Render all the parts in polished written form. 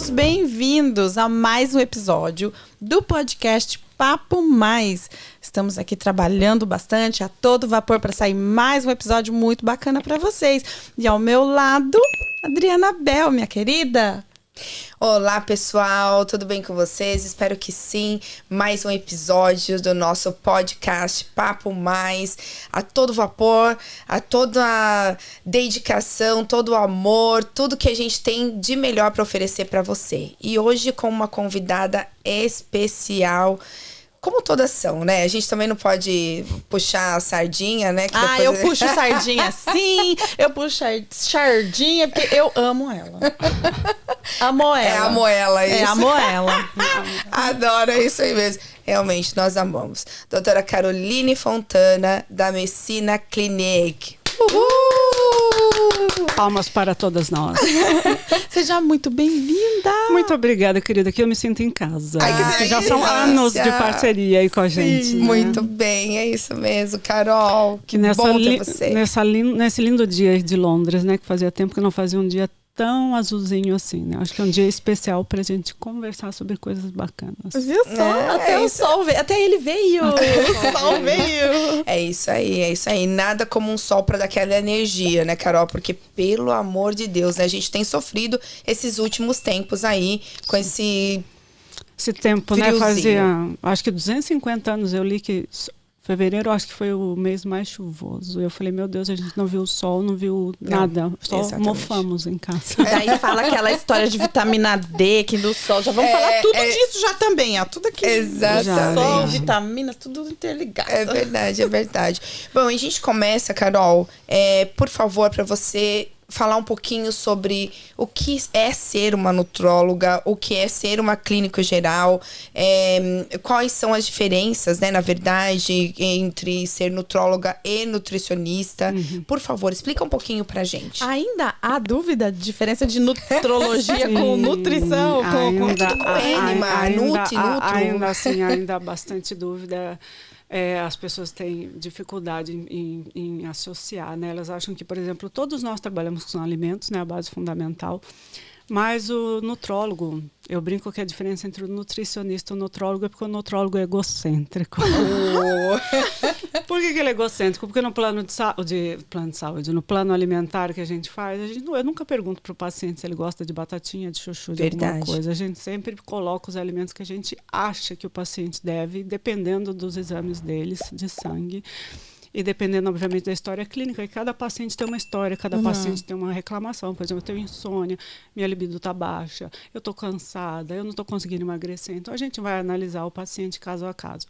todos bem-vindos a mais um episódio do podcast Papo Mais. Estamos aqui trabalhando bastante a todo vapor para sair mais um episódio muito bacana para vocês. E ao meu lado, Adriana Bel, minha querida. Olá, pessoal, tudo bem com vocês? Espero que sim. Mais um episódio do nosso podcast Papo Mais, a todo vapor, a toda a dedicação, todo o amor, tudo que a gente tem de melhor para oferecer para você. E hoje com uma convidada especial, como todas são, né? A gente também não pode puxar a sardinha, né? Que eu puxo sardinha sim, eu puxo sardinha porque eu amo ela. Amo ela. Amo ela, isso. Amo ela. Adoro, é isso aí mesmo. Realmente, nós amamos. Doutora Caroline Fontana, da Messina Clinic. Palmas para todas nós. Seja muito bem-vinda. Muito obrigada, querida, que eu me sinto em casa. Ai, que já são anos de parceria aí com a gente. Né? Muito bem, é isso mesmo, Carol. Que bom ter você. Nesse lindo dia de Londres, né? Que fazia tempo que não fazia um dia tão azulzinho assim, né? Acho que é um dia especial pra gente conversar sobre coisas bacanas. Viu só? Até o sol veio. Até ele veio. O sol veio. É isso aí. Nada como um sol pra dar aquela energia, né, Carol? Porque, pelo amor de Deus, né? A gente tem sofrido esses últimos tempos aí com esse tempo, friozinho. Né? Fazia, acho que 250 anos eu li que fevereiro, acho que foi o mês mais chuvoso. Eu falei, meu Deus, a gente não viu o sol, não viu nada. Só exatamente. Mofamos em casa. Daí fala aquela história de vitamina D, que do sol. Já vamos falar tudo disso já também, ó. Tudo aqui. Exatamente. Sol, vitaminas, tudo interligado. É verdade. Bom, a gente começa, Carol, por favor, para você falar um pouquinho sobre o que é ser uma nutróloga, o que é ser uma clínica geral, quais são as diferenças, né, na verdade, entre ser nutróloga e nutricionista. Por favor, explica um pouquinho pra gente. Ainda há dúvida de diferença de nutrologia com nutrição? Ainda assim, ainda há bastante dúvida. As pessoas têm dificuldade em associar, né? Elas acham que, por exemplo, todos nós trabalhamos com alimentos, né? A base fundamental. Mas o nutrólogo, eu brinco que a diferença entre o nutricionista e o nutrólogo é porque o nutrólogo é egocêntrico. Por que ele é egocêntrico? Porque no plano de saúde, no plano alimentar que a gente faz, eu nunca pergunto para o paciente se ele gosta de batatinha, de chuchu, de alguma coisa. A gente sempre coloca os alimentos que a gente acha que o paciente deve, dependendo dos exames deles, de sangue. E dependendo, obviamente, da história clínica. E cada paciente tem uma história, cada paciente tem uma reclamação. Por exemplo, eu tenho insônia, minha libido está baixa, eu estou cansada, eu não estou conseguindo emagrecer. Então, a gente vai analisar o paciente caso a caso.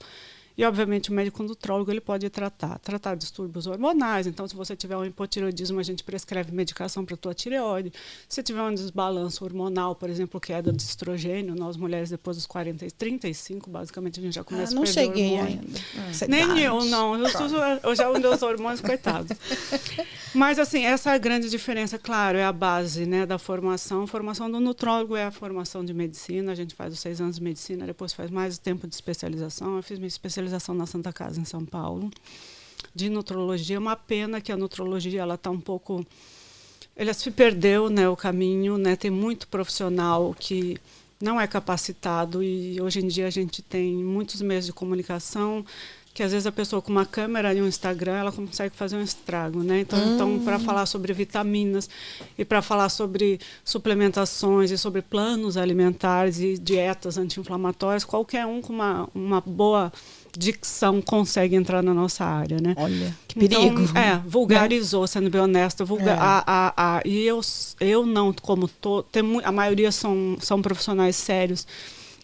E, obviamente, o médico nutrólogo ele pode tratar distúrbios hormonais. Então, se você tiver um hipotireoidismo, a gente prescreve medicação para a tua tireoide. Se tiver um desbalanço hormonal, por exemplo, queda de estrogênio, nós mulheres depois dos 35, basicamente, a gente já começa a perder cheguei hormônio. ainda. Nem eu, não. Eu já ando os hormônios, coitados. Mas, assim, essa é a grande diferença, claro, é a base, né, da formação. A formação do nutrólogo é a formação de medicina. A gente faz os 6 anos de medicina, depois faz mais tempo de especialização. Eu fiz minha especialização na Santa Casa, em São Paulo, de nutrologia. Uma pena que a nutrologia ela está um pouco... Ela se perdeu, né, o caminho, né, tem muito profissional que não é capacitado e hoje em dia a gente tem muitos meios de comunicação que às vezes a pessoa com uma câmera e um Instagram ela consegue fazer um estrago, né? Então para falar sobre vitaminas e para falar sobre suplementações e sobre planos alimentares e dietas anti-inflamatórias, qualquer um com uma boa dicção consegue entrar na nossa área, né? Olha, que perigo. Então, vulgarizou, sendo bem honesta. E eu não, como a maioria são profissionais sérios.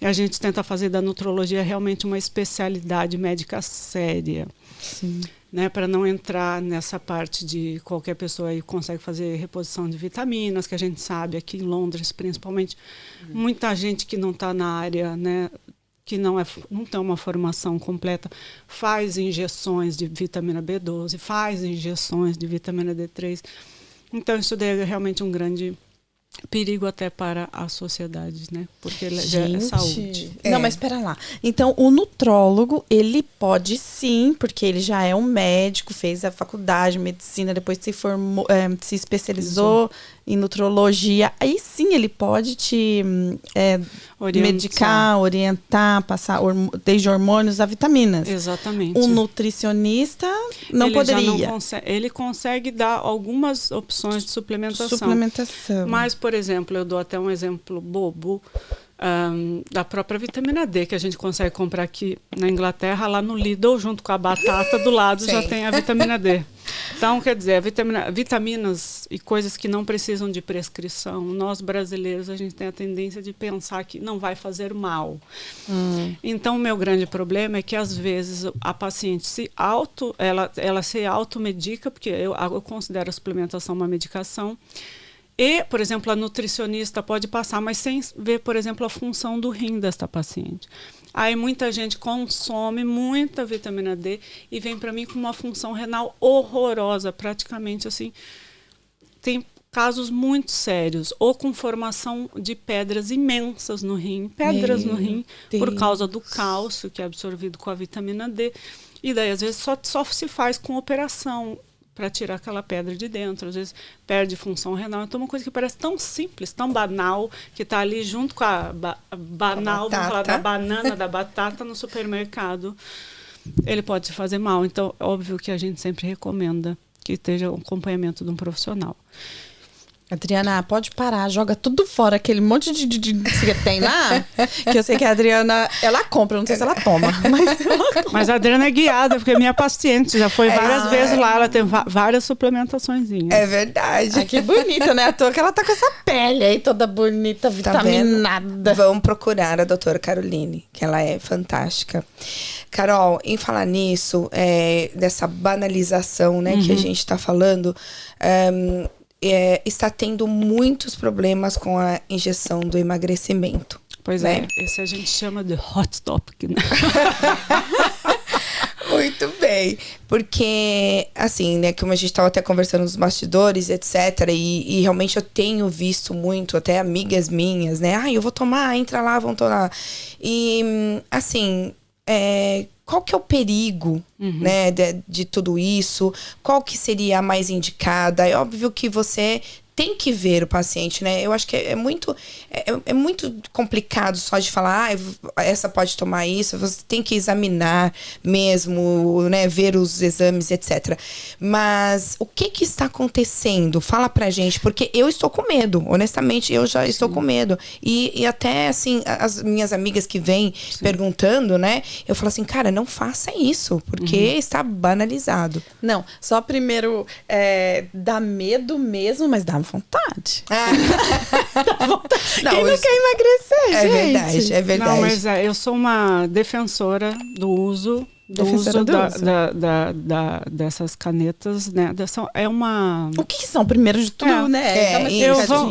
E a gente tenta fazer da nutrologia realmente uma especialidade médica séria. Sim. Né, para não entrar nessa parte de qualquer pessoa aí consegue fazer reposição de vitaminas, que a gente sabe aqui em Londres, principalmente, muita gente que não está na área, né, que não tem uma formação completa, faz injeções de vitamina B12, faz injeções de vitamina D3. Então, isso daí é realmente um grande perigo até para a sociedade, né? Porque é saúde. Não, mas espera lá. Então, o nutrólogo, ele pode sim, porque ele já é um médico, fez a faculdade de medicina, depois se formou, se especializou em nutrologia, aí sim ele pode te medicar, orientar, passar desde hormônios a vitaminas. Exatamente. Um nutricionista não ele poderia. Ele consegue dar algumas opções de suplementação. Mas, por exemplo, eu dou até um exemplo bobo da própria vitamina D, que a gente consegue comprar aqui na Inglaterra, lá no Lidl, junto com a batata, do lado já tem a vitamina D. Então, quer dizer, vitaminas e coisas que não precisam de prescrição, nós brasileiros, a gente tem a tendência de pensar que não vai fazer mal. Então, o meu grande problema é que, às vezes, a paciente ela se automedica, porque eu considero a suplementação uma medicação. E, por exemplo, a nutricionista pode passar, mas sem ver, por exemplo, a função do rim desta paciente. Aí muita gente consome muita vitamina D e vem para mim com uma função renal horrorosa, praticamente assim. Tem casos muito sérios, ou com formação de pedras imensas no rim, no rim, por causa do cálcio que é absorvido com a vitamina D. E daí, às vezes, só se faz com operação para tirar aquela pedra de dentro. Às vezes perde função renal. Então, uma coisa que parece tão simples, tão banal, que está ali junto com a banal, vamos falar, da banana, da batata no supermercado, ele pode se fazer mal. Então, óbvio que a gente sempre recomenda que esteja o acompanhamento de um profissional. Adriana, pode parar, joga tudo fora, aquele monte de que tem lá, que eu sei que a Adriana, ela compra, não sei se ela toma. Mas a Adriana é guiada, porque é minha paciente, já foi várias vezes lá, ela tem várias suplementaçõezinhas. É verdade. Ai, que bonita, né? À toa que ela tá com essa pele aí toda bonita, vitaminada. Vamos procurar a doutora Caroline, que ela é fantástica. Carol, em falar nisso, dessa banalização, né, que a gente tá falando, está tendo muitos problemas com a injeção do emagrecimento. Pois né? Esse a gente chama de hot topic, né? Muito bem, porque assim, né, como a gente estava até conversando nos bastidores, etc, e realmente eu tenho visto muito, até amigas minhas, né, eu vou tomar, entra lá, vão tomar, e assim, qual que é o perigo, né, de tudo isso? Qual que seria a mais indicada? É óbvio que você tem que ver o paciente, né? Eu acho que é muito complicado só de falar, essa pode tomar isso. Você tem que examinar mesmo, né? Ver os exames, etc. Mas o que está acontecendo? Fala pra gente, porque eu estou com medo. Honestamente, eu já estou com medo. E até, assim, as minhas amigas que vêm perguntando, né? Eu falo assim, cara, não faça isso, porque está banalizado. Não, só primeiro dá medo mesmo, mas dá vontade. Dá vontade. Não, quem não quer emagrecer, gente? Verdade, é verdade. Não, mas eu sou uma defensora do uso dessas canetas, né? O que são, primeiro de tudo, né?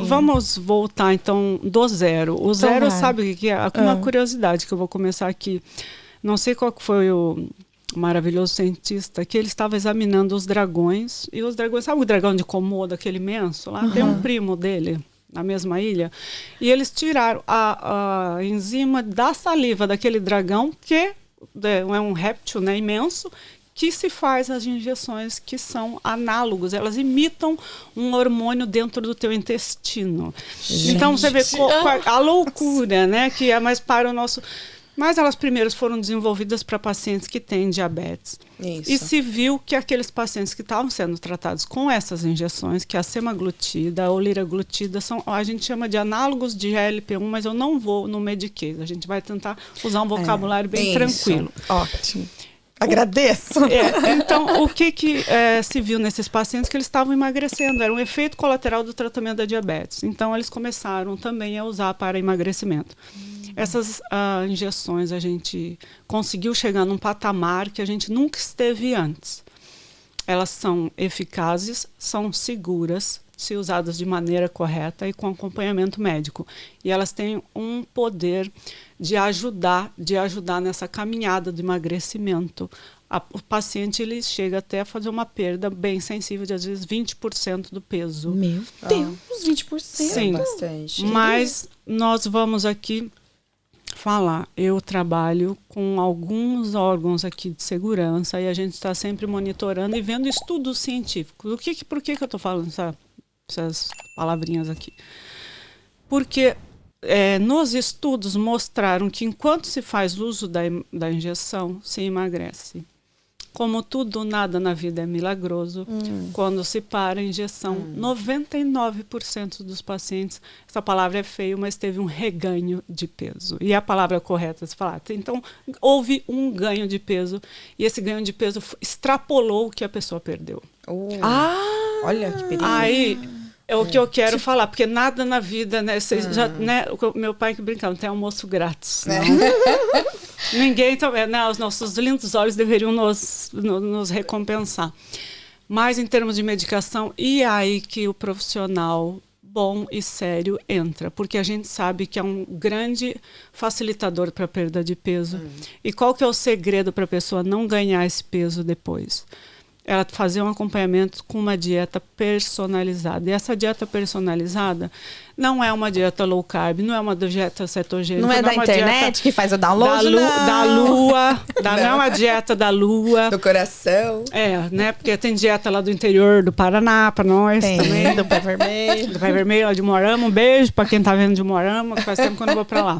Vamos voltar, então, do zero. O zero, sabe o que é? Uma curiosidade que eu vou começar aqui. Não sei qual foi o maravilhoso cientista, que ele estava examinando os dragões, e os dragões, sabe o dragão de Komodo, aquele imenso lá? Tem um primo dele na mesma ilha, e eles tiraram a enzima da saliva daquele dragão, que é um réptil, né, imenso, que se faz as injeções que são análogos, elas imitam um hormônio dentro do teu intestino. Gente. Então você vê a loucura, né, que é mais para o nosso... Mas elas primeiro foram desenvolvidas para pacientes que têm diabetes. Isso. E se viu que aqueles pacientes que estavam sendo tratados com essas injeções, que a semaglutida, ou liraglutida, a gente chama de análogos de GLP-1, mas eu não vou no Medicaid. A gente vai tentar usar um vocabulário bem tranquilo. Ótimo. Agradeço. Então, o que se viu nesses pacientes? Que eles estavam emagrecendo. Era um efeito colateral do tratamento da diabetes. Então, eles começaram também a usar para emagrecimento. Essas injeções, a gente conseguiu chegar num patamar que a gente nunca esteve antes. Elas são eficazes, são seguras, se usadas de maneira correta e com acompanhamento médico. E elas têm um poder de ajudar nessa caminhada de emagrecimento. O paciente ele chega até a fazer uma perda bem sensível de, às vezes, 20% do peso. Meu Deus, 20%? Sim, bastante. Mas nós vamos aqui falar. Eu trabalho com alguns órgãos aqui de segurança e a gente está sempre monitorando e vendo estudos científicos. Por que eu estou falando essas palavrinhas aqui. Porque nos estudos mostraram que enquanto se faz uso da injeção, se emagrece. Como tudo, nada na vida é milagroso. Quando se para a injeção, 99% dos pacientes, essa palavra é feia, mas teve um reganho de peso. E a palavra correta é se falar. Então, houve um ganho de peso, e esse ganho de peso extrapolou o que a pessoa perdeu. Olha que perigo. Aí, é o que eu quero falar, porque nada na vida, né? Né, meu pai que brincava, não tem almoço grátis. Ninguém também, né? Os nossos lindos olhos deveriam nos recompensar. Mas em termos de medicação, e aí que o profissional bom e sério entra, porque a gente sabe que é um grande facilitador para a perda de peso. E qual que é o segredo para a pessoa não ganhar esse peso depois? Ela fazer um acompanhamento com uma dieta personalizada. E essa dieta personalizada não é uma dieta low carb, não é uma dieta cetogênica. Não é da internet que faz o download, da lua. Não é uma dieta da lua. Do coração. Né? Porque tem dieta lá do interior do Paraná, para nós também. Do Pé Vermelho. Do Pé Vermelho, lá de Moarama. Um beijo para quem tá vendo de Moarama, que faz tempo que eu não vou para lá.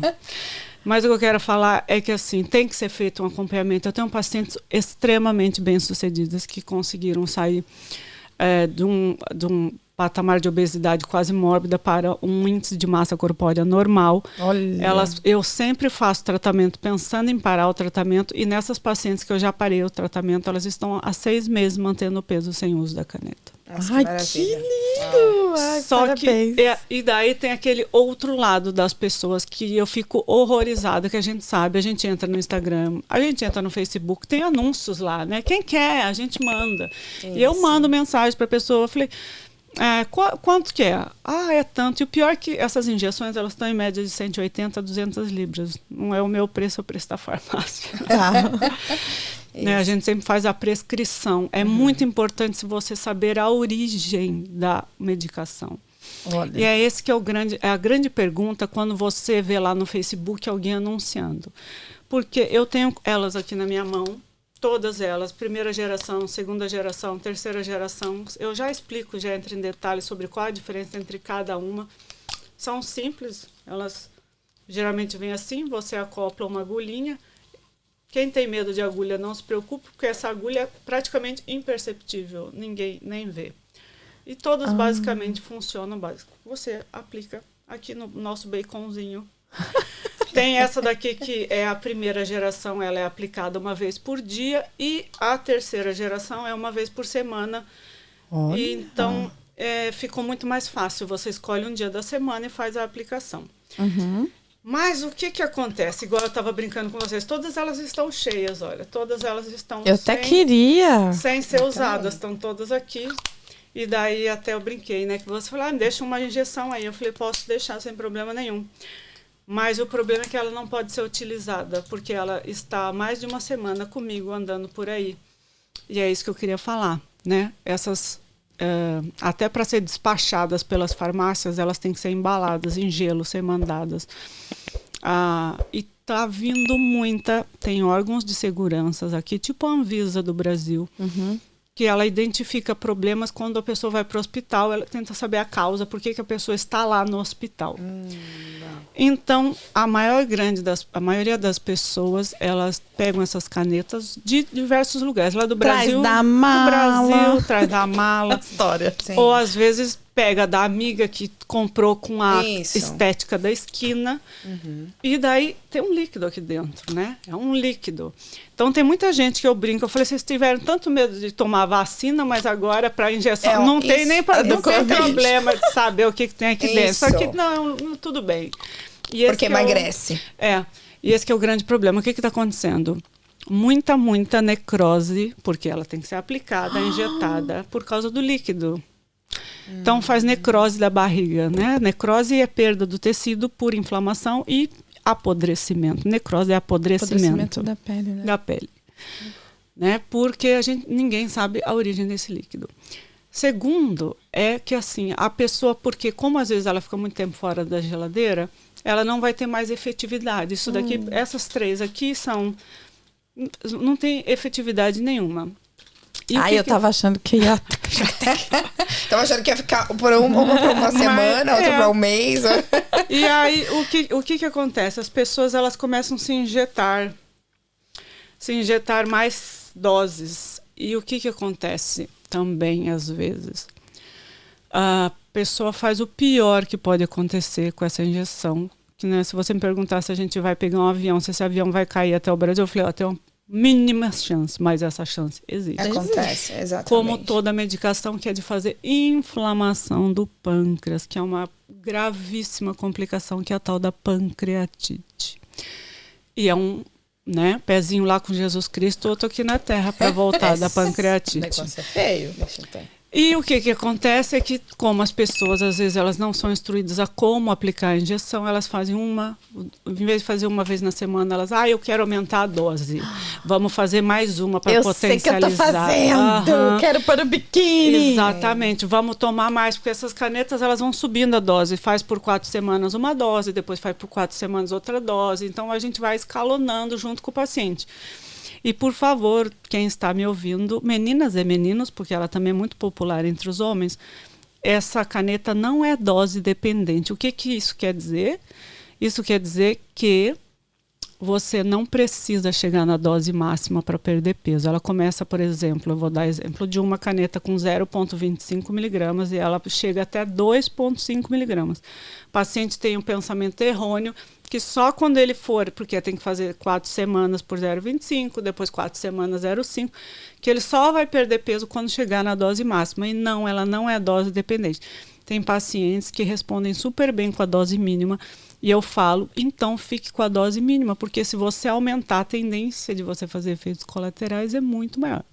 Mas o que eu quero falar é que, assim, tem que ser feito um acompanhamento. Eu tenho pacientes extremamente bem-sucedidas que conseguiram sair de um patamar de obesidade quase mórbida para um índice de massa corpórea normal. Eu sempre faço tratamento pensando em parar o tratamento, e nessas pacientes que eu já parei o tratamento, elas estão há 6 meses mantendo o peso sem uso da caneta. Nossa, que lindo! Ai, só parabéns. que e daí tem aquele outro lado das pessoas que eu fico horrorizada, que a gente sabe, a gente entra no Instagram, a gente entra no Facebook, tem anúncios lá, né? Quem quer, a gente manda. Isso. E eu mando mensagem para a pessoa, eu falei, quanto que é? É tanto. E o pior é que essas injeções, elas estão em média de 180 a 200 libras. Não é o meu preço, é o preço da farmácia. A gente sempre faz a prescrição. É muito importante você saber a origem da medicação. E é esse que é a grande pergunta quando você vê lá no Facebook alguém anunciando. Porque eu tenho elas aqui na minha mão, todas elas, primeira geração, segunda geração, terceira geração. Eu já explico, já entro em detalhes sobre qual a diferença entre cada uma. São simples, elas geralmente vêm assim, você acopla uma agulhinha. Quem tem medo de agulha não se preocupe, porque essa agulha é praticamente imperceptível, ninguém nem vê. E todas basicamente funcionam básico. Você aplica aqui no nosso baconzinho. Tem essa daqui que é a primeira geração, ela é aplicada uma vez por dia, e a terceira geração é uma vez por semana. E então ficou muito mais fácil. Você escolhe um dia da semana e faz a aplicação. Mas o que acontece? Igual eu estava brincando com vocês, todas elas estão cheias, olha. Todas elas estão sem ser usadas, estão todas aqui. E daí até eu brinquei, né? Que você falou, deixa uma injeção aí. Eu falei, posso deixar sem problema nenhum. Mas o problema é que ela não pode ser utilizada, porque ela está há mais de uma semana comigo andando por aí. E é isso que eu queria falar, né? Essas, até para ser despachadas pelas farmácias, elas têm que ser embaladas em gelo, ser mandadas. E tá vindo tem órgãos de segurança aqui, tipo a Anvisa do Brasil, que ela identifica problemas quando a pessoa vai para o hospital, ela tenta saber a causa, por que a pessoa está lá no hospital. Então, a maioria das pessoas, elas pegam essas canetas de diversos lugares, lá do Brasil. Traz da mala. História. Sim. Ou às vezes pega da amiga que comprou com a estética da esquina. E daí tem um líquido aqui dentro, né? É um líquido. Então tem muita gente que eu brinco, eu falei, vocês tiveram tanto medo de tomar vacina, mas agora para injeção não tem nem problema de saber o que tem aqui dentro. Só que não, tudo bem. Porque emagrece. E esse que é o grande problema. O que está acontecendo? Muita necrose, porque ela tem que ser aplicada, injetada, por causa do líquido. Então faz necrose da barriga, né? Necrose é perda do tecido por inflamação e apodrecimento. Necrose é apodrecimento da pele, né? Da pele. Né? Porque ninguém sabe a origem desse líquido. Segundo, é que assim, a pessoa, porque como às vezes ela fica muito tempo fora da geladeira, ela não vai ter mais efetividade. Isso daqui, essas 3 aqui não tem efetividade nenhuma. Eu tava achando que ia... Tava achando que ia ficar uma pra uma semana, outra pra um mês. E aí, o que acontece? As pessoas, elas começam a se injetar mais doses. E o que acontece também, às vezes? A pessoa faz o pior que pode acontecer com essa injeção. Que, né, se você me perguntar se a gente vai pegar um avião, se esse avião vai cair até o Brasil, eu falei, tem uma mínima chance, mas essa chance existe. Acontece, exatamente. Como toda medicação que é de fazer inflamação do pâncreas, que é uma gravíssima complicação, que é a tal da pancreatite. E é um, né, pezinho lá com Jesus Cristo, outro aqui na Terra para voltar da pancreatite. O negócio é feio. Deixa eu ter. E o que acontece é que, como as pessoas, às vezes, elas não são instruídas a como aplicar a injeção, elas fazem em vez de fazer uma vez na semana, elas, eu quero aumentar a dose. Vamos fazer mais uma para potencializar. Eu sei que eu tô fazendo, quero pôr o biquíni. Exatamente, vamos tomar mais, porque essas canetas, elas vão subindo a dose. Faz por 4 semanas uma dose, depois faz por 4 semanas outra dose. Então, a gente vai escalonando junto com o paciente. E, por favor, quem está me ouvindo, meninas e meninos, porque ela também é muito popular entre os homens, essa caneta não é dose dependente. O que isso quer dizer? Isso quer dizer que você não precisa chegar na dose máxima para perder peso. Ela começa, por exemplo, eu vou dar exemplo de uma caneta com 0,25 miligramas e ela chega até 2,5 miligramas. O paciente tem um pensamento errôneo que só quando ele for, porque tem que fazer 4 semanas por 0,25, depois 4 semanas 0,5, que ele só vai perder peso quando chegar na dose máxima. E não, ela não é dose dependente. Tem pacientes que respondem super bem com a dose mínima e eu falo, então fique com a dose mínima, porque se você aumentar, a tendência de você fazer efeitos colaterais é muito maior.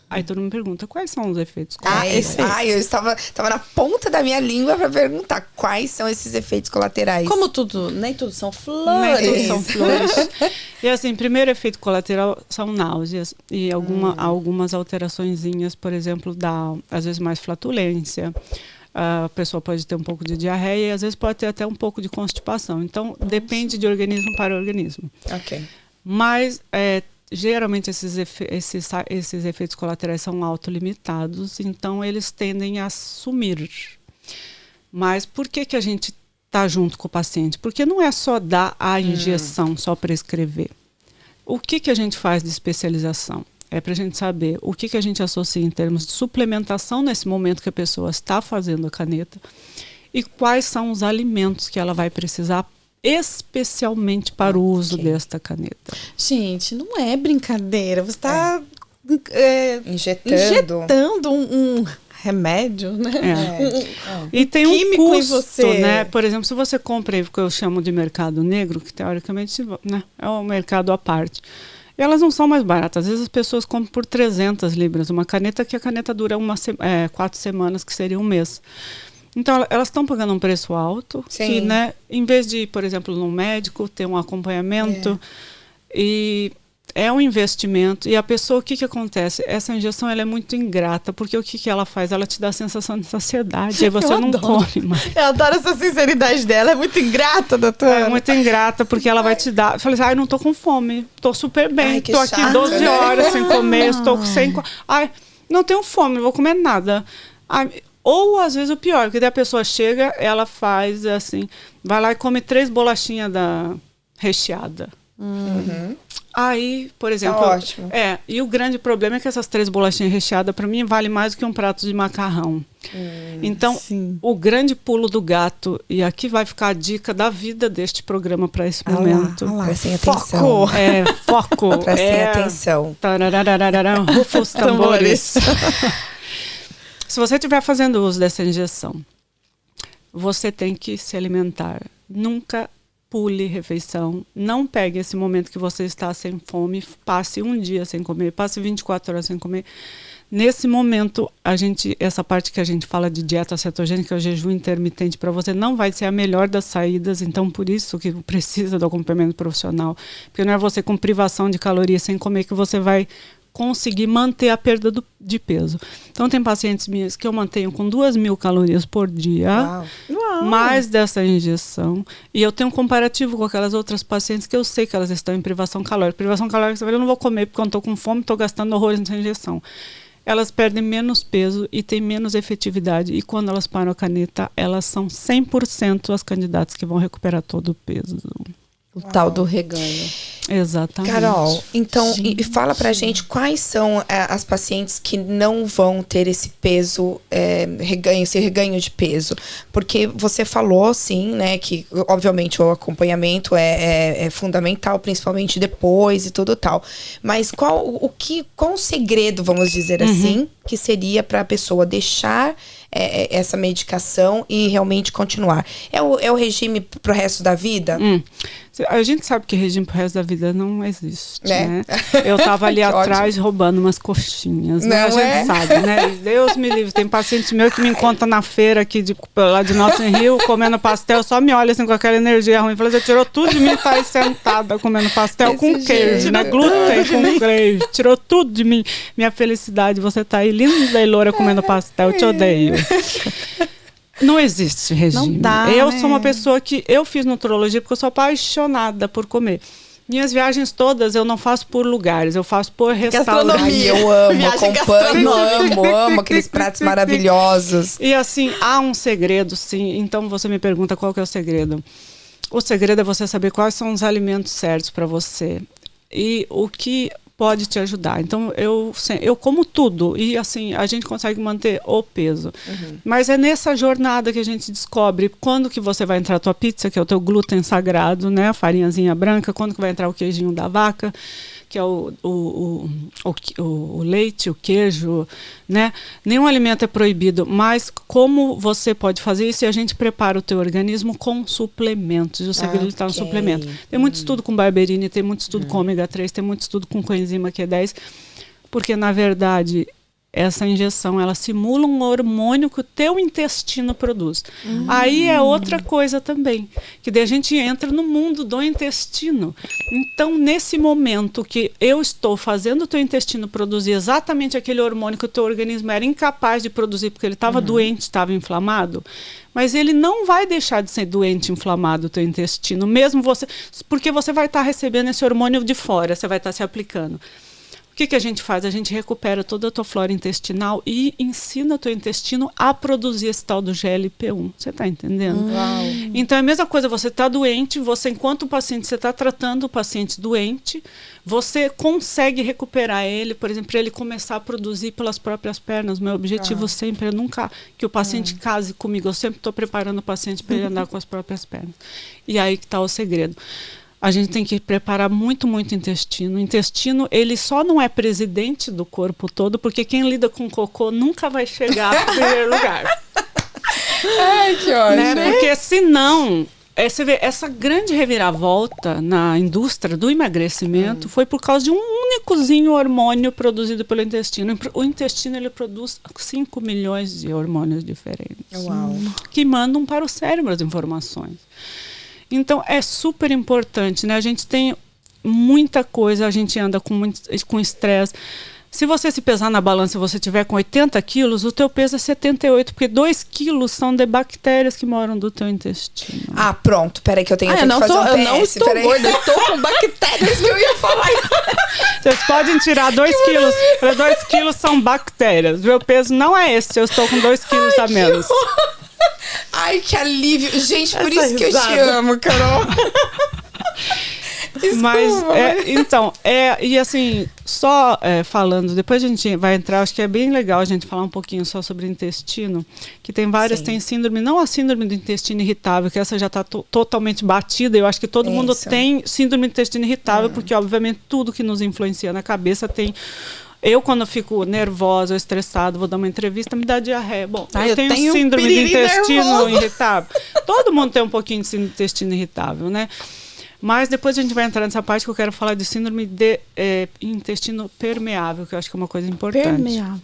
Aí todo mundo me pergunta, quais são os efeitos colaterais? Eu estava na ponta da minha língua para perguntar quais são esses efeitos colaterais. Como tudo, nem tudo são flores. Nem tudo são flores. E assim, primeiro efeito colateral são náuseas e algumas alteraçõezinhas, por exemplo, às vezes mais flatulência. A pessoa pode ter um pouco de diarreia e às vezes pode ter até um pouco de constipação. Então, depende de organismo para organismo. Ok. Mas, geralmente, esses efeitos colaterais são autolimitados, então eles tendem a sumir. Mas por que a gente está junto com o paciente? Porque não é só dar a injeção, só prescrever. O que a gente faz de especialização? É para a gente saber o que a gente associa em termos de suplementação nesse momento que a pessoa está fazendo a caneta e quais são os alimentos que ela vai precisar especialmente para o uso desta caneta. Gente, não é brincadeira. Você está injetando um remédio, né? E tem um custo, em você. né? Por exemplo, se você compra o que eu chamo de mercado negro, que teoricamente, né, é um mercado à parte, elas não são mais baratas. Às vezes as pessoas compram por 300 libras uma caneta, que a caneta dura 4 semanas, que seria um mês. Então, elas estão pagando um preço alto, que, né, em vez de, por exemplo, no médico, ter um acompanhamento, e é um investimento. E a pessoa, o que acontece? Essa injeção ela é muito ingrata, porque o que ela faz? Ela te dá a sensação de saciedade, e você não come mais. Eu adoro essa sinceridade dela, é muito ingrata, doutora. É muito ingrata, porque ela vai te dar... Eu falei assim, não tô com fome, tô super bem, tô aqui 12 horas sem comer, estou sem... Não tenho fome, não vou comer nada. Ou, às vezes, o pior, que daí a pessoa chega, ela faz assim, vai lá e come 3 bolachinhas recheada. Aí, por exemplo... Tá ótimo. E o grande problema é que essas 3 bolachinhas recheadas, para mim, vale mais do que um prato de macarrão. Então, o grande pulo do gato, e aqui vai ficar a dica da vida deste programa para esse momento. Prestem atenção. Foco. Prestem atenção. Rufa os tambores. Se você estiver fazendo uso dessa injeção, você tem que se alimentar. Nunca pule refeição. Não pegue esse momento que você está sem fome, passe um dia sem comer, passe 24 horas sem comer. Nesse momento, essa parte que a gente fala de dieta cetogênica, o jejum intermitente, para você não vai ser a melhor das saídas. Então, por isso que precisa do acompanhamento profissional. Porque não é você com privação de calorias sem comer que você vai conseguir manter a perda de peso. Então, tem pacientes minhas que eu mantenho com 2.000 calorias por dia, mais dessa injeção. E eu tenho um comparativo com aquelas outras pacientes que eu sei que elas estão em privação calórica. Privação calórica, você fala, eu não vou comer porque eu não estou com fome, estou gastando horrores nessa injeção. elas perdem menos peso e têm menos efetividade. E quando elas param a caneta, elas são 100% as candidatas que vão recuperar todo o peso. O tal do reganho. Exatamente. Carol, então, e fala pra gente quais são as pacientes que não vão ter esse peso, esse reganho de peso. Porque você falou, sim, né, que obviamente o acompanhamento é fundamental, principalmente depois e tudo tal. Mas qual o segredo, vamos dizer assim, que seria pra pessoa deixar essa medicação e realmente continuar? É o regime pro resto da vida? A gente sabe que regime pro resto da vida não existe, né? Eu tava ali atrás roubando umas coxinhas, né? Não a gente sabe, né? Deus me livre. Tem paciente meu que me encontra na feira aqui lá de Nosso Rio, comendo pastel, só me olha assim com aquela energia ruim. Fala, você tirou tudo de mim, tá aí sentada comendo pastel com queijo, né? Glúten com queijo. Tirou tudo de mim. Minha felicidade, você tá aí linda e loura comendo pastel, eu te odeio. Não existe regime. Não dá, eu né? sou uma pessoa que... Eu fiz nutrologia porque eu sou apaixonada por comer. Minhas viagens todas eu não faço por lugares, eu faço por restaurantes. Ai, eu amo, acompanho, amo aqueles pratos maravilhosos. E assim, há um segredo, sim. Então você me pergunta qual que é o segredo. O segredo é você saber quais são os alimentos certos para você. E o que pode te ajudar. Então, eu como tudo e assim, a gente consegue manter o peso. Mas é nessa jornada que a gente descobre quando que você vai entrar a tua pizza, que é o teu glúten sagrado, né? A farinhazinha branca, quando que vai entrar o queijinho da vaca, que é o leite, o queijo, né? Nenhum alimento é proibido, mas como você pode fazer isso? E a gente prepara o teu organismo com suplementos. O segredo está no suplemento. Tem muito estudo com berberine, tem muito estudo com ômega 3, tem muito estudo com coenzima Q10, porque na verdade essa injeção, ela simula um hormônio que o teu intestino produz. Aí é outra coisa também, que daí a gente entra no mundo do intestino. Então, nesse momento que eu estou fazendo o teu intestino produzir exatamente aquele hormônio que o teu organismo era incapaz de produzir, porque ele estava doente, estava inflamado, mas ele não vai deixar de ser doente, inflamado, o teu intestino, mesmo você, porque você vai estar recebendo esse hormônio de fora, você vai estar se aplicando. O que a gente faz? A gente recupera toda a tua flora intestinal e ensina o teu intestino a produzir esse tal do GLP-1. Você está entendendo? Uau. Então é a mesma coisa, você está doente, enquanto o paciente, você está tratando o paciente doente, você consegue recuperar ele, por exemplo, ele começar a produzir pelas próprias pernas. Meu objetivo sempre é nunca que o paciente case comigo, eu sempre estou preparando o paciente para ele andar com as próprias pernas. E aí que está o segredo. A gente tem que preparar muito, muito intestino. O intestino, ele só não é presidente do corpo todo, porque quem lida com cocô nunca vai chegar no primeiro lugar. Ai, que ótimo. Né? Porque senão, você vê, essa grande reviravolta na indústria do emagrecimento foi por causa de um únicozinho hormônio produzido pelo intestino. O intestino, ele produz 5 milhões de hormônios diferentes. Uau. Que mandam para o cérebro as informações. Então, é super importante, né? A gente tem muita coisa, a gente anda com estresse. Se você se pesar na balança e você tiver com 80 quilos, o teu peso é 78, porque 2 quilos são de bactérias que moram do teu intestino. Ah, pronto. Peraí que eu tenho que fazer um Eu PS. não estou gorda, eu estou com bactérias que eu ia falar. Vocês podem tirar 2 quilos. 2 quilos são bactérias. Meu peso não é esse, eu estou com 2 quilos a menos. Ai, que alívio. Gente, por Essa isso que eu te risada. amo, Carol. Desculpa, Mas, então, e assim, só falando, depois a gente vai entrar, acho que é bem legal a gente falar um pouquinho só sobre o intestino, que tem várias, Sim. tem síndrome, não a síndrome do intestino irritável, que essa já está totalmente batida, eu acho que todo mundo tem síndrome do intestino irritável, porque obviamente tudo que nos influencia na cabeça tem... Eu, quando eu fico nervosa ou estressada, vou dar uma entrevista, me dá diarreia. Bom, eu tenho síndrome do intestino irritável. Todo mundo tem um pouquinho de síndrome do intestino irritável, né? Mas depois a gente vai entrar nessa parte que eu quero falar de síndrome de intestino permeável, que eu acho que é uma coisa importante. Permeável.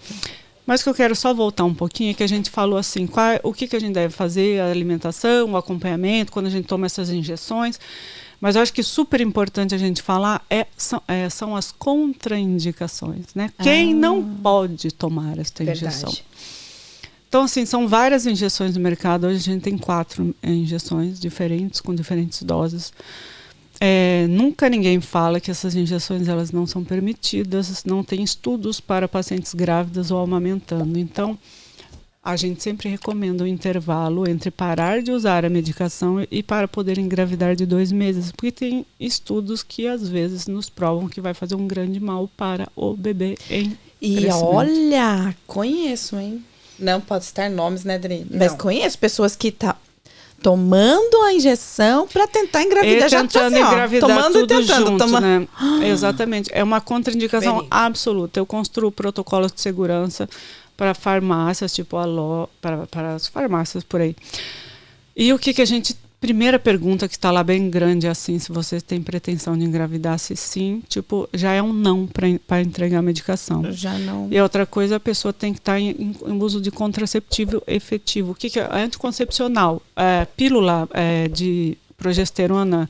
Mas o que eu quero só voltar um pouquinho é que a gente falou assim, o que a gente deve fazer, a alimentação, o acompanhamento, quando a gente toma essas injeções. Mas eu acho que super importante a gente falar são as contraindicações, né? Quem não pode tomar esta injeção? Então, assim, são várias injeções no mercado. Hoje a gente tem 4 injeções diferentes, com diferentes doses. nunca ninguém fala que essas injeções elas não são permitidas, não tem estudos para pacientes grávidas ou amamentando. Então, a gente sempre recomenda um intervalo entre parar de usar a medicação e para poder engravidar de 2 meses, porque tem estudos que às vezes nos provam que vai fazer um grande mal para o bebê em crescimento. Olha, conheço, hein? Não pode citar nomes, né, Adri? Mas conheço pessoas que tomando a injeção para tentar engravidar, já tentando assim, engravidar tomando tudo e tentando. junto, né? Exatamente. É uma contraindicação absoluta. Eu construo protocolos de segurança para farmácias, tipo para as farmácias por aí. E o que a gente... Primeira pergunta que está lá bem grande, assim, se você tem pretensão de engravidar, se sim, tipo, já é um não para entregar a medicação. Já não. E outra coisa, a pessoa tem que estar em uso de contraceptivo efetivo. O que é anticoncepcional? Pílula de progesterona,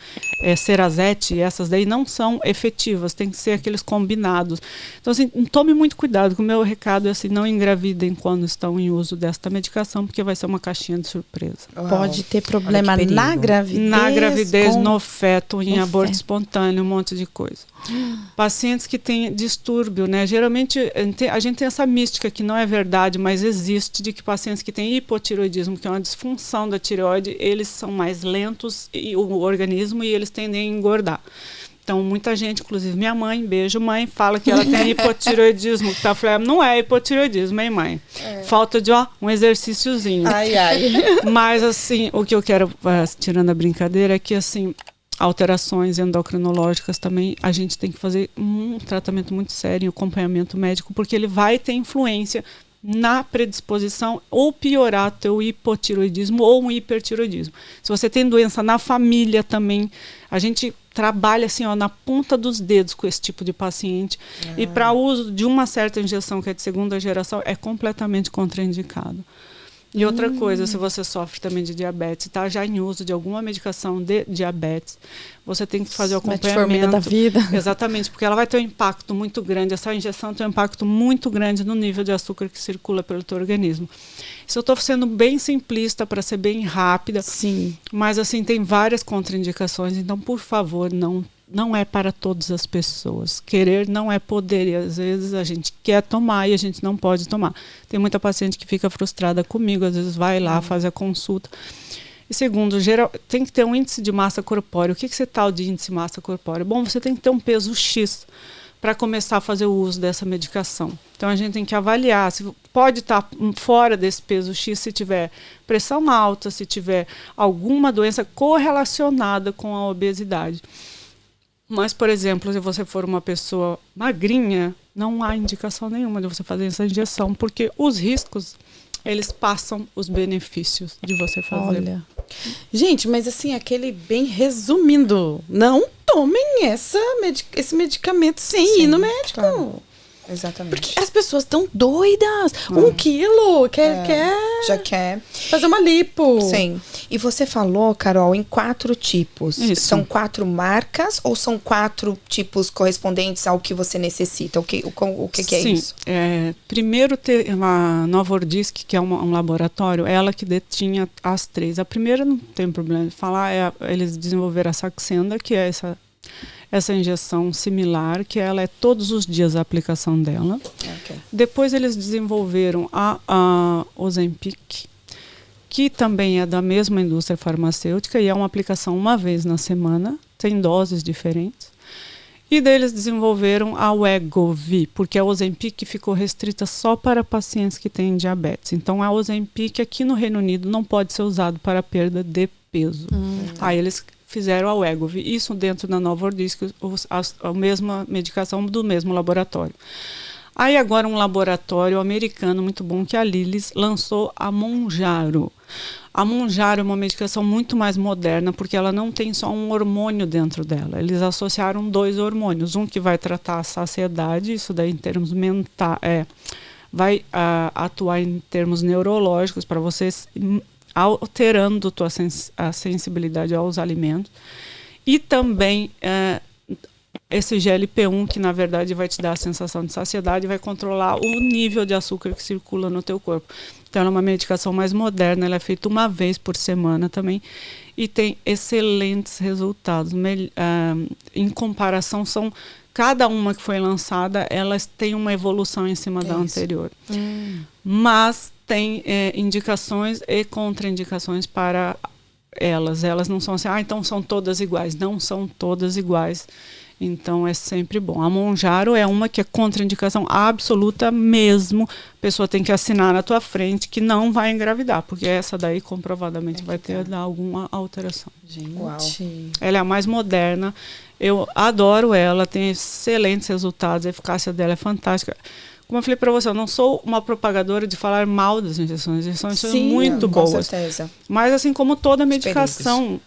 Cerazete, essas daí não são efetivas, tem que ser aqueles combinados. Então, assim, tome muito cuidado, que o meu recado é assim, não engravidem quando estão em uso desta medicação, porque vai ser uma caixinha de surpresa. Uau. Pode ter problema na gravidez. Na gravidez, no feto, em aborto espontâneo, um monte de coisa. Pacientes que têm distúrbio, né? Geralmente a gente tem essa mística que não é verdade, mas existe, de que pacientes que têm hipotireoidismo, que é uma disfunção da tireoide, eles são mais lentos o organismo e eles tendem a engordar. Então, muita gente, inclusive minha mãe, beijo mãe, fala que ela tem hipotireoidismo. Tá? Eu falei, não é hipotireoidismo, hein, mãe? Falta de um exercíciozinho. Ai. Mas, assim, o que eu quero, tirando a brincadeira, é que, assim, alterações endocrinológicas também, a gente tem que fazer um tratamento muito sério, um acompanhamento médico, porque ele vai ter influência na predisposição ou piorar teu hipotireoidismo ou um hipertireoidismo. Se você tem doença na família também, a gente trabalha assim, na ponta dos dedos com esse tipo de paciente. E para uso de uma certa injeção que é de 2ª geração, é completamente contraindicado. E outra coisa, se você sofre também de diabetes, está já em uso de alguma medicação de diabetes, você tem que fazer o acompanhamento. Da vida. Exatamente, porque ela vai ter um impacto muito grande, essa injeção tem um impacto muito grande no nível de açúcar que circula pelo teu organismo. Isso eu estou sendo bem simplista para ser bem rápida. Sim. Mas assim, tem várias contraindicações, então por favor, não é para todas as pessoas. Querer não é poder. E às vezes a gente quer tomar e a gente não pode tomar. Tem muita paciente que fica frustrada comigo, às vezes vai lá, faz a consulta. E segundo, tem que ter um índice de massa corpórea. O que é tal de índice de massa corpórea? Bom, você tem que ter um peso X para começar a fazer o uso dessa medicação. Então a gente tem que avaliar se pode estar fora desse peso X se tiver pressão alta, se tiver alguma doença correlacionada com a obesidade. Mas, por exemplo, se você for uma pessoa magrinha, não há indicação nenhuma de você fazer essa injeção, porque os riscos, eles passam os benefícios de você fazer. Olha. Gente, mas assim, aquele bem resumindo, não tomem esse medicamento sem ir no médico. Claro. Exatamente. Porque as pessoas estão doidas. 1 quilo, já quer fazer uma lipo. Sim. E você falou, Carol, em 4 tipos. Isso. São 4 marcas ou são 4 tipos correspondentes ao que você necessita? O que é isso? Primeiro, a Novo Nordisk, que é um laboratório, ela que detinha as 3. A primeira, não tem problema de falar, eles desenvolveram a Saxenda, que é essa injeção similar, que ela é todos os dias a aplicação dela. Okay. Depois eles desenvolveram a Ozempic, que também é da mesma indústria farmacêutica e é uma aplicação uma vez na semana, tem doses diferentes. E daí eles desenvolveram a Wegovy, porque a Ozempic ficou restrita só para pacientes que têm diabetes. Então a Ozempic aqui no Reino Unido não pode ser usado para perda de peso. Aí eles fizeram a Wegovy. Isso dentro da Novo Nordisk, a mesma medicação do mesmo laboratório. Aí agora um laboratório americano muito bom, que a Lilly lançou a Mounjaro. A Mounjaro é uma medicação muito mais moderna, porque ela não tem só um hormônio dentro dela. Eles associaram 2 hormônios. Um que vai tratar a saciedade, isso daí em termos mentais, vai atuar em termos neurológicos, para vocês alterando a sensibilidade aos alimentos. E também esse GLP-1, que na verdade vai te dar a sensação de saciedade, vai controlar o nível de açúcar que circula no teu corpo. Então, ela é uma medicação mais moderna, ela é feita uma vez por semana também, e tem excelentes resultados. Em comparação, cada uma que foi lançada, elas têm uma evolução em cima da anterior. Mas tem indicações e contraindicações para elas. Elas não são assim, então são todas iguais. Não são todas iguais. Então é sempre bom. A Mounjaro é uma que é contraindicação absoluta mesmo. A pessoa tem que assinar na tua frente que não vai engravidar, porque essa daí comprovadamente vai ter alguma alteração. Gente. Uau. Ela é a mais moderna. Eu adoro ela, tem excelentes resultados, a eficácia dela é fantástica. Como eu falei para você, eu não sou uma propagadora de falar mal das injeções. As injeções são muito boas. Com certeza. Mas, assim como toda medicação,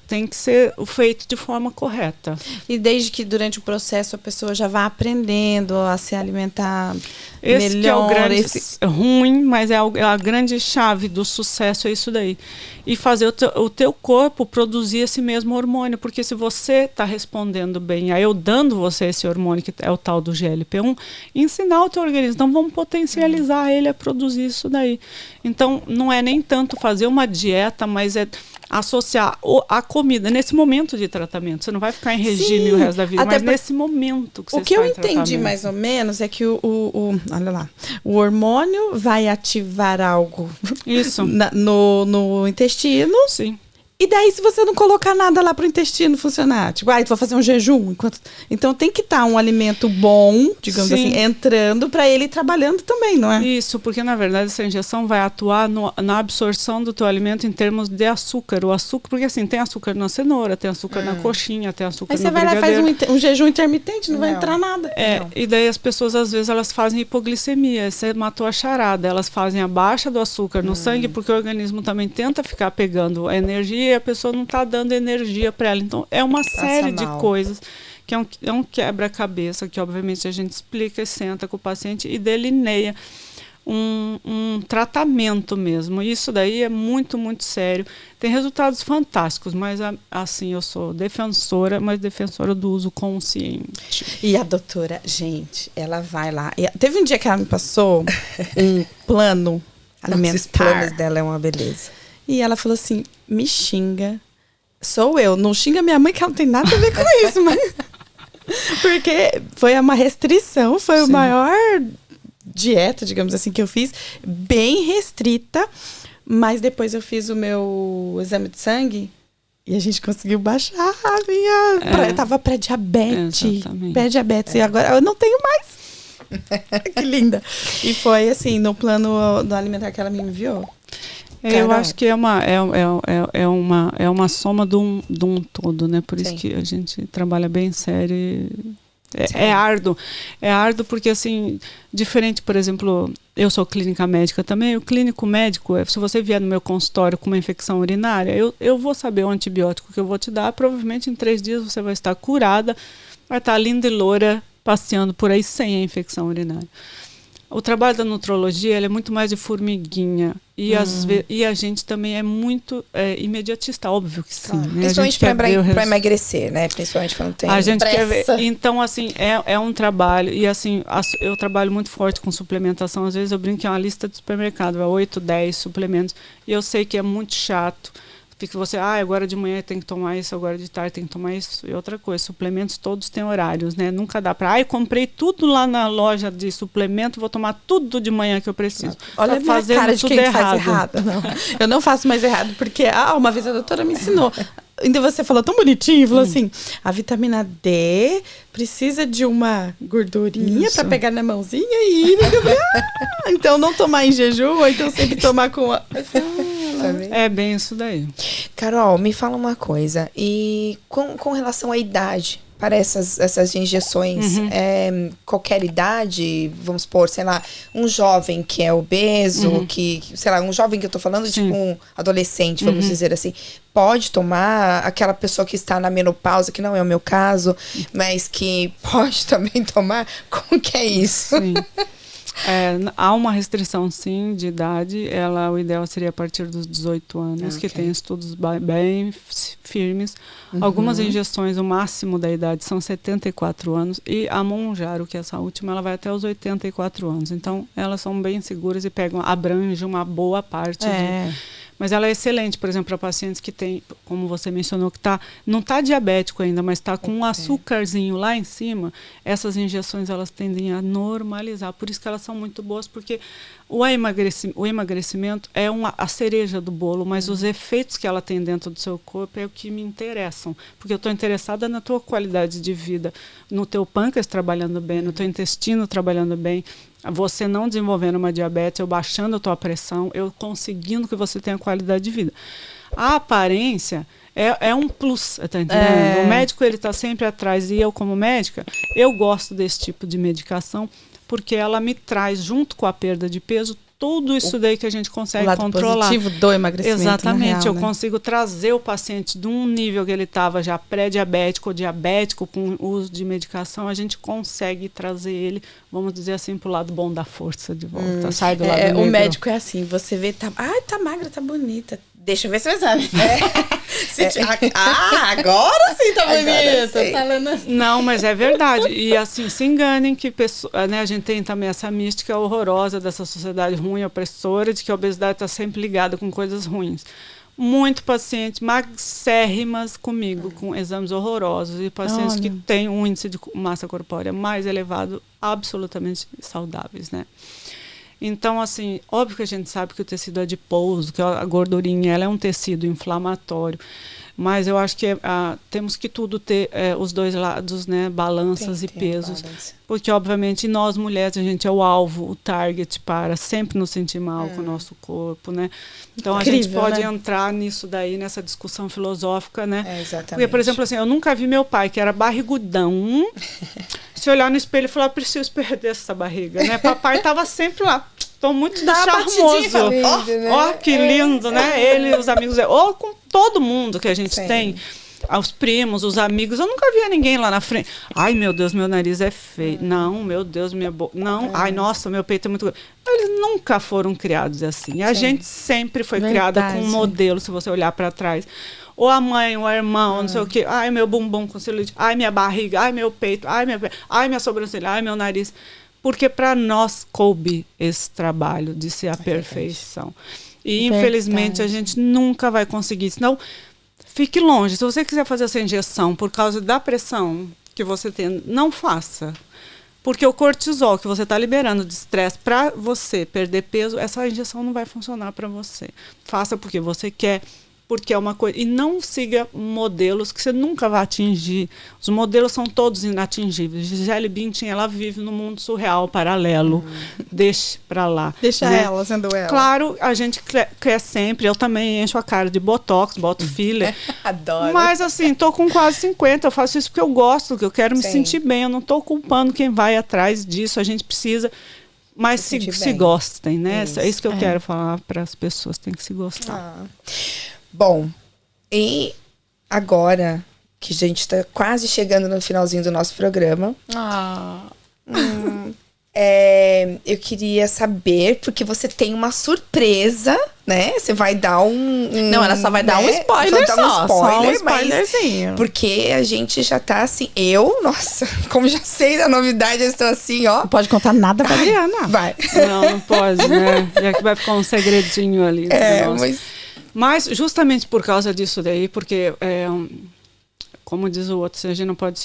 tem que ser feito de forma correta. E desde que durante o processo a pessoa já vá aprendendo a se alimentar Esse melhor. que é o grande ruim, mas é a grande chave do sucesso, é isso daí. E fazer o teu corpo produzir esse mesmo hormônio. Porque se você está respondendo bem, aí eu dando você esse hormônio, que é o tal do GLP-1, ensinar o teu organismo. Então, vamos potencializar ele a produzir isso daí. Então, não é nem tanto fazer uma dieta, mas é associar a comida nesse momento de tratamento. Você não vai ficar em regime o resto da vida, mas nesse momento que você está em tratamento. O que eu entendi mais ou menos é que olha lá, o hormônio vai ativar algo isso. no intestino. Sim. E daí, se você não colocar nada lá pro intestino funcionar, tipo, tu vai fazer um jejum. Então, tem que estar um alimento bom, digamos assim, entrando para ele ir trabalhando também, não é? Isso, porque, na verdade, essa injeção vai atuar na absorção do teu alimento em termos de açúcar. O açúcar, porque assim, tem açúcar na cenoura, tem açúcar na coxinha, tem açúcar no brigadeiro. Aí você vai lá e faz um jejum intermitente, não vai entrar nada. E daí as pessoas, às vezes, elas fazem hipoglicemia. Você matou a charada. Elas fazem a baixa do açúcar no sangue, porque o organismo também tenta ficar pegando a energia, a pessoa não está dando energia para ela. Então, é uma série de coisas que é um quebra-cabeça, que obviamente a gente explica e senta com o paciente e delineia um tratamento mesmo. Isso daí é muito, muito sério. Tem resultados fantásticos, mas assim, eu sou defensora, mas defensora do uso consciente. E a doutora, gente, ela vai lá. Teve um dia que ela me passou um plano alimentar. Os planos dela é uma beleza. E ela falou assim, me xinga. Sou eu. Não xinga minha mãe, que ela não tem nada a ver com isso. Mas... Porque foi uma restrição, foi a maior dieta, digamos assim, que eu fiz. Bem restrita. Mas depois eu fiz o meu exame de sangue e a gente conseguiu baixar a minha... Eu tava pré-diabetes. Pré-diabetes. E agora eu não tenho mais. Que linda. E foi assim, no plano do alimentar que ela me enviou. Eu acho que é uma soma de um todo, né? Por isso que a gente trabalha bem sério. É árduo. É árduo porque, assim, diferente, por exemplo, eu sou clínica médica também. O clínico médico, se você vier no meu consultório com uma infecção urinária, eu vou saber o antibiótico que eu vou te dar. Provavelmente em 3 dias você vai estar curada, vai estar linda e loura, passeando por aí sem a infecção urinária. O trabalho da nutrologia ele é muito mais de formiguinha. E, e a gente também é muito imediatista, óbvio que sim. Claro. Né? Principalmente para emagrecer, né? Principalmente quando tem a gente pressa. Quer ver. Então, assim, é um trabalho. E, assim, eu trabalho muito forte com suplementação. Às vezes eu brinco que é uma lista de supermercado. É 8, 10 suplementos. E eu sei que é muito chato. Fica você, agora de manhã tem que tomar isso, agora de tarde tem que tomar isso. E outra coisa, suplementos todos têm horários, né? Nunca dá para, eu comprei tudo lá na loja de suplemento, vou tomar tudo de manhã que eu preciso. Olha a minha cara de quem faz errado. Não. Eu não faço mais errado, porque uma vez a doutora me ensinou. Ainda você falou tão bonitinho, falou assim, a vitamina D precisa de uma gordurinha para pegar na mãozinha e ir. Então não tomar em jejum, ou então sempre tomar com é bem isso daí. Carol, me fala uma coisa. E com relação à idade para essas injeções, qualquer idade, vamos supor, sei lá, um jovem que é obeso, sei lá, um jovem que eu tô falando, tipo um adolescente, vamos dizer assim, pode tomar, aquela pessoa que está na menopausa, que não é o meu caso, mas que pode também tomar, como que é isso? Sim. Há uma restrição, sim, de idade. O ideal seria a partir dos 18 anos, que tem estudos bem firmes. Algumas injeções, o máximo da idade são 74 anos. E a Mounjaro, que é essa última, ela vai até os 84 anos. Então, elas são bem seguras e abrangem uma boa parte Mas ela é excelente, por exemplo, para pacientes que têm, como você mencionou, que não está diabético ainda, mas está com um açúcarzinho lá em cima. Essas injeções, elas tendem a normalizar. Por isso que elas são muito boas, porque o emagrecimento é a cereja do bolo, mas os efeitos que ela tem dentro do seu corpo é o que me interessam. Porque eu estou interessada na tua qualidade de vida, no teu pâncreas trabalhando bem, no teu intestino trabalhando bem, você não desenvolvendo uma diabetes, eu baixando a tua pressão, eu conseguindo que você tenha qualidade de vida. A aparência é um plus, tá entendendo? O médico, ele está sempre atrás, e eu, como médica, eu gosto desse tipo de medicação, porque ela me traz, junto com a perda de peso, tudo isso daí que a gente consegue controlar. O lado positivo do emagrecimento. Exatamente, real, eu consigo trazer o paciente de um nível que ele estava já pré-diabético ou diabético com uso de medicação, a gente consegue trazer ele, vamos dizer assim, para o lado bom da força de volta. Sai do lado negro. O médico é assim, você vê, tá magra, tá bonita. Deixa eu ver seu exame. Agora sim tá bonita. Falando assim. Não, mas é verdade. E assim, se enganem que a gente tem também essa mística horrorosa dessa sociedade ruim, opressora, de que a obesidade está sempre ligada com coisas ruins. Muito paciente, magérrimas comigo, com exames horrorosos, e pacientes que têm um índice de massa corpórea mais elevado, absolutamente saudáveis, né? Então, assim, óbvio que a gente sabe que o tecido adipouso, que a gordurinha, ela é um tecido inflamatório, mas eu acho que temos que tudo ter os dois lados, né, balanças e pesos, porque, obviamente, nós mulheres, a gente é o alvo, o target para sempre nos sentir mal com o nosso corpo, né? Então, a gente pode entrar nisso daí, nessa discussão filosófica, né? Exatamente. Porque, por exemplo, assim, eu nunca vi meu pai, que era barrigudão, se olhar no espelho e falar, preciso perder essa barriga, né? Papai estava sempre lá. Estou muito charmoso. Ó, que lindo, né? Ele e os amigos. Ou com todo mundo que a gente tem. Os primos, os amigos. Eu nunca via ninguém lá na frente. Ai, meu Deus, meu nariz é feio. Não, meu Deus, minha boca. Não, ai, nossa, meu peito é muito grande. Eles nunca foram criados assim. E a gente sempre foi criada com um modelo, se você olhar para trás. Ou a mãe, ou a irmã, não sei o quê. Ai, meu bumbum com celulite. Ai, minha barriga. Ai, meu peito. Ai, minha sobrancelha. Ai, meu nariz. Porque para nós coube esse trabalho de ser a perfeição. E, infelizmente, a gente nunca vai conseguir. Senão, fique longe. Se você quiser fazer essa injeção por causa da pressão que você tem, não faça. Porque o cortisol que você está liberando de estresse para você perder peso, essa injeção não vai funcionar para você. Faça porque você quer, porque é uma coisa. E não siga modelos que você nunca vai atingir. Os modelos são todos inatingíveis. Gisele Bündchen, ela vive num mundo surreal, paralelo. Deixe pra lá. Deixa ela sendo ela. Claro, a gente quer sempre. Eu também encho a cara de botox, boto filler. Adoro. Mas assim, tô com quase 50. Eu faço isso porque eu gosto, que eu quero me sentir bem. Eu não tô culpando quem vai atrás disso. A gente precisa... Mas se gostem, né? É isso que eu quero falar para as pessoas. Tem que se gostar. Bom, e agora que a gente está quase chegando no finalzinho do nosso programa, eu queria saber, porque você tem uma surpresa, né? Você vai dar Não, ela só vai dar um spoiler só um spoilerzinho. Porque a gente já tá assim, nossa, como já sei da novidade, eu estou assim, ó. Não pode contar nada pra Adriana. Vai. Não pode, né? Já que vai ficar um segredinho ali. Mas justamente por causa disso daí, porque, como diz o outro, se a gente não pode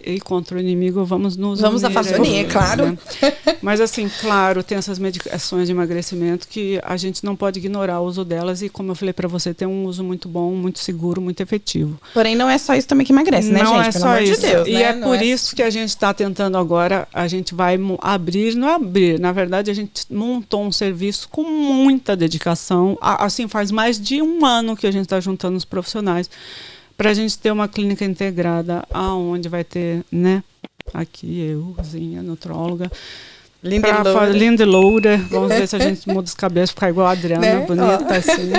ir contra o inimigo, vamos a favor, claro. Né? Mas assim, claro, tem essas medicações de emagrecimento que a gente não pode ignorar o uso delas e, como eu falei para você, tem um uso muito bom, muito seguro, muito efetivo. Porém, não é só isso também que emagrece, né, gente? Não é só isso. De Deus, e né? por isso que a gente está tentando agora, a gente vai na verdade, a gente montou um serviço com muita dedicação. Assim, faz mais de 1 ano que a gente está juntando os profissionais para a gente ter uma clínica integrada, aonde vai ter, né, aqui euzinha, nutróloga, linda e loura, vamos ver se a gente muda os cabelos, ficar igual a Adriana, né? Bonita, assim.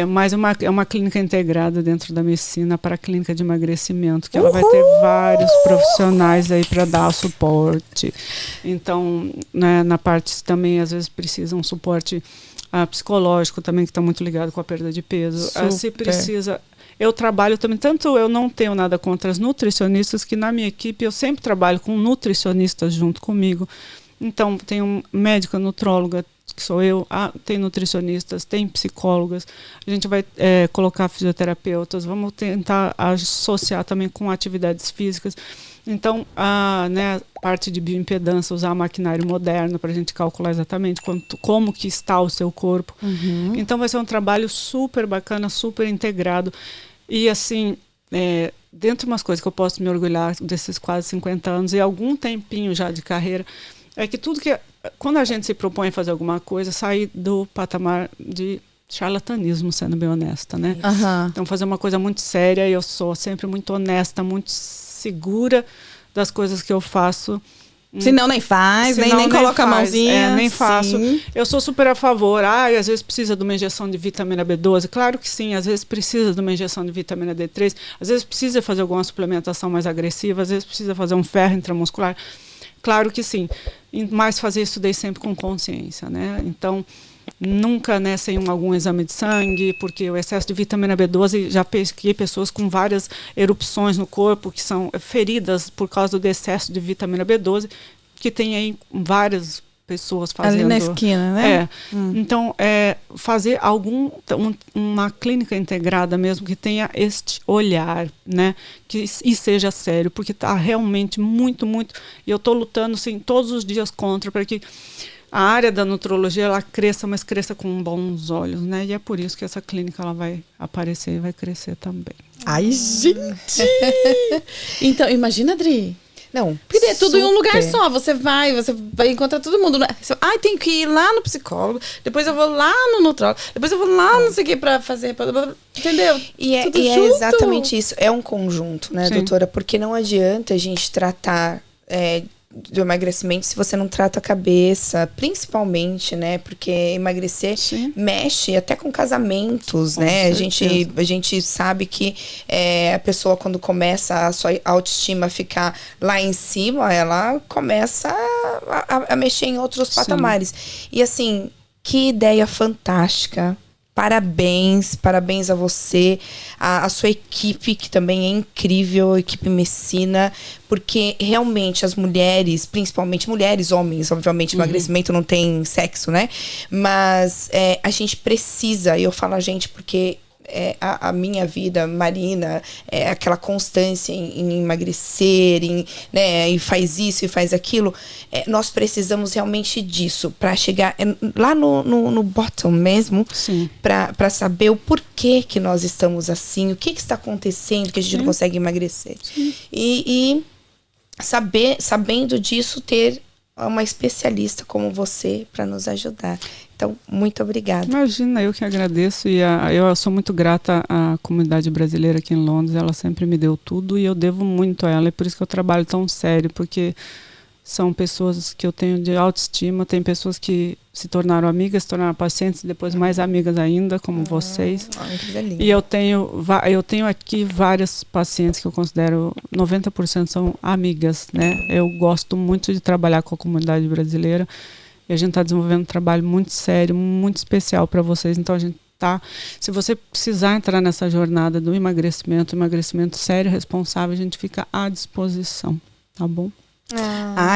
Mas é uma clínica integrada dentro da medicina para a clínica de emagrecimento, que ela vai ter vários profissionais aí para dar suporte. Então, né, na parte também, às vezes, precisa um suporte psicológico também, que está muito ligado com a perda de peso. Se precisa... Eu trabalho também, tanto eu não tenho nada contra as nutricionistas, que na minha equipe eu sempre trabalho com nutricionistas junto comigo. Então, tem um médica nutróloga, que sou eu, tem nutricionistas, tem psicólogas, a gente vai colocar fisioterapeutas, vamos tentar associar também com atividades físicas. Então, a parte de bioimpedância, usar maquinário moderno para a gente calcular exatamente como que está o seu corpo. Uhum. Então, vai ser um trabalho super bacana, super integrado. E, assim, dentro de umas coisas que eu posso me orgulhar desses quase 50 anos e algum tempinho já de carreira, é que tudo que... Quando a gente se propõe a fazer alguma coisa, sair do patamar de charlatanismo, sendo bem honesta, né? Uhum. Então, fazer uma coisa muito séria, eu sou sempre muito honesta, muito segura das coisas que eu faço. Senão nem faz, nem coloca a mãozinha. Nem faço. Sim. Eu sou super a favor. Às vezes precisa de uma injeção de vitamina B12. Claro que sim, às vezes precisa de uma injeção de vitamina D3. Às vezes precisa fazer alguma suplementação mais agressiva. Às vezes precisa fazer um ferro intramuscular. Claro que sim. Mas fazer isso daí sempre com consciência, né? Então, nunca, né, sem algum exame de sangue, porque o excesso de vitamina B12, já pesquei pessoas com várias erupções no corpo, que são feridas por causa do excesso de vitamina B12, que tem aí várias pessoas fazendo. Ali na esquina, né? Então, fazer uma clínica integrada mesmo, que tenha este olhar, né? E seja sério, porque está realmente muito, muito... E eu estou lutando, assim, todos os dias contra, para que a área da nutrologia, ela cresça, mas cresça com bons olhos, né? E é por isso que essa clínica, ela vai aparecer e vai crescer também. Ai, gente! Então, imagina, Adri... Não, porque é tudo em um lugar só. Você vai encontrar todo mundo. Tem que ir lá no psicólogo, depois eu vou lá no nutrólogo, depois eu vou lá não sei o que pra fazer. Entendeu? E é exatamente isso. É um conjunto, né, doutora? Porque não adianta a gente tratar do emagrecimento se você não trata a cabeça, principalmente, né? Porque emagrecer mexe até com casamentos, né? A gente sabe que a pessoa, quando começa a sua autoestima a ficar lá em cima, ela começa a mexer em outros patamares. E assim, que ideia fantástica. Parabéns a você, a sua equipe, que também é incrível, a equipe Messina, porque realmente as mulheres, principalmente mulheres, homens, obviamente, emagrecimento não tem sexo, né? Mas a gente precisa, e eu falo a gente porque a minha vida, Marina, aquela constância em emagrecer, né, e faz isso e faz aquilo, nós precisamos realmente disso para chegar lá no bottom mesmo, para saber o porquê que nós estamos assim, o que está acontecendo que a gente não consegue emagrecer. E sabendo disso, ter uma especialista como você para nos ajudar. Então, muito obrigada. Imagina, eu que agradeço. E eu sou muito grata à comunidade brasileira aqui em Londres. Ela sempre me deu tudo e eu devo muito a ela. É por isso que eu trabalho tão sério, porque são pessoas que eu tenho de autoestima. Tem pessoas que se tornaram amigas, se tornaram pacientes, e depois mais amigas ainda, como vocês. E eu tenho aqui várias pacientes que eu considero 90% são amigas, né? Eu gosto muito de trabalhar com a comunidade brasileira. E a gente está desenvolvendo um trabalho muito sério, muito especial para vocês. Então, a gente tá... Se você precisar entrar nessa jornada do emagrecimento sério, responsável, a gente fica à disposição, tá bom?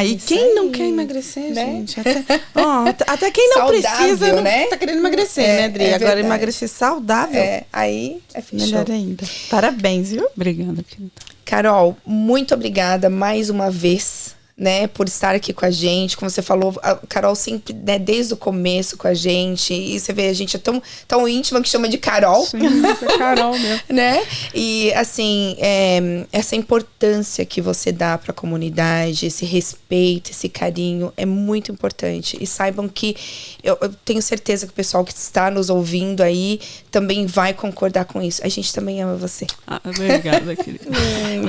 E quem não quer emagrecer, né? Gente? Até quem não saudável, precisa, né? Tá querendo emagrecer, né, Adri? Agora, emagrecer saudável. Aí é melhor ainda. Parabéns, viu? Obrigada, querida. Carol, muito obrigada mais uma vez, né, por estar aqui com a gente. Como você falou, a Carol sempre, né, desde o começo com a gente, e você vê, a gente é tão íntima que chama de Carol. Sim, é Carol mesmo. Né? E assim, essa importância que você dá para a comunidade, esse respeito, esse carinho, é muito importante. E saibam que eu tenho certeza que o pessoal que está nos ouvindo aí também vai concordar com isso. A gente também ama você. Obrigada, querida.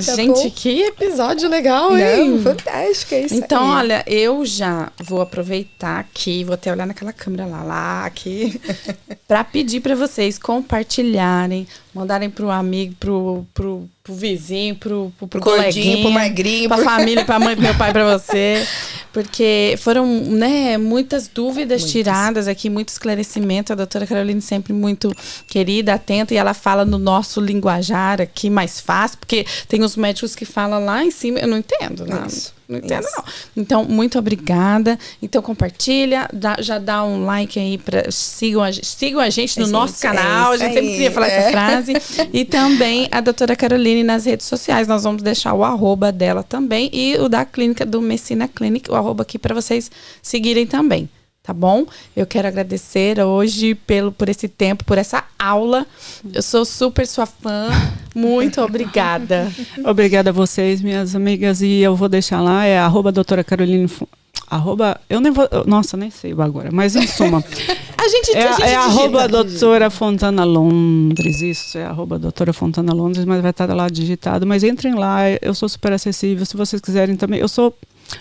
Gente, que episódio legal, hein? Fantástico. acho que é isso então, aí. olha, eu já vou aproveitar aqui, vou até olhar naquela câmera lá aqui, para pedir para vocês compartilharem, mandarem pro amigo, pro vizinho, pro coleguinha, pro magrinho, pra família, pra mãe, pro meu pai, pra você. Porque foram, né, muitas dúvidas tiradas aqui, muito esclarecimento. A doutora Caroline sempre muito querida, atenta, e ela fala no nosso linguajar aqui mais fácil, porque tem os médicos que falam lá em cima, eu não entendo, né? Não entendo, não. Então, muito obrigada. Então, compartilha, já dá um like aí, sigam a gente no nosso canal. A gente sempre queria falar essa frase. E também a doutora Caroline nas redes sociais. Nós vamos deixar o arroba dela também e o da clínica, do Messina Clinic, o arroba aqui para vocês seguirem também. Tá bom? Eu quero agradecer hoje por esse tempo, por essa aula. Eu sou super sua fã. Muito obrigada. Obrigada a vocês, minhas amigas. E eu vou deixar lá, é @doutora Caroline... eu nem vou... Nossa, nem sei agora. Mas em suma... a gente @doutora Fontana Londres. Isso, é @doutora Fontana Londres, mas vai estar lá digitado. Mas entrem lá, eu sou super acessível. Se vocês quiserem também... Eu sou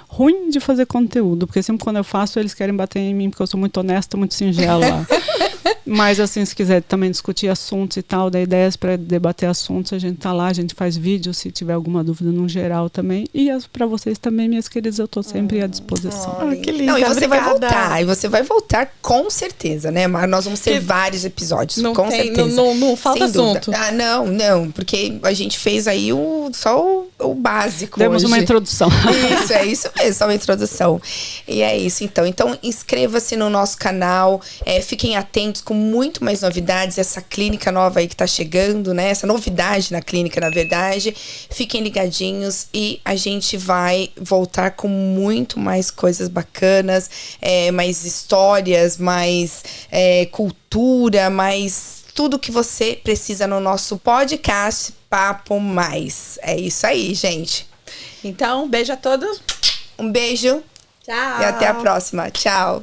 ruim de fazer conteúdo, porque sempre quando eu faço, eles querem bater em mim, porque eu sou muito honesta, muito singela. Mas assim, se quiser também discutir assuntos e tal, dar ideias para debater assuntos, a gente tá lá, a gente faz vídeo, se tiver alguma dúvida no geral também. E para vocês também, minhas queridas, eu tô sempre à disposição. Que lindo. Não, e você vai voltar, e você vai voltar com certeza, né? Mas nós vamos ter vários episódios, com certeza. Não falta assunto. Não, porque a gente fez aí só o básico. Demos hoje uma introdução. Isso mesmo, só uma introdução. E é isso, então. Então, inscreva-se no nosso canal, fiquem atentos com muito mais novidades, essa clínica nova aí que tá chegando, né? Essa novidade na clínica, na verdade. Fiquem ligadinhos e a gente vai voltar com muito mais coisas bacanas, mais histórias, mais cultura, mais tudo que você precisa no nosso podcast Papo Mais. É isso aí, gente. Então, um beijo a todos. Um beijo. Tchau. E até a próxima. Tchau.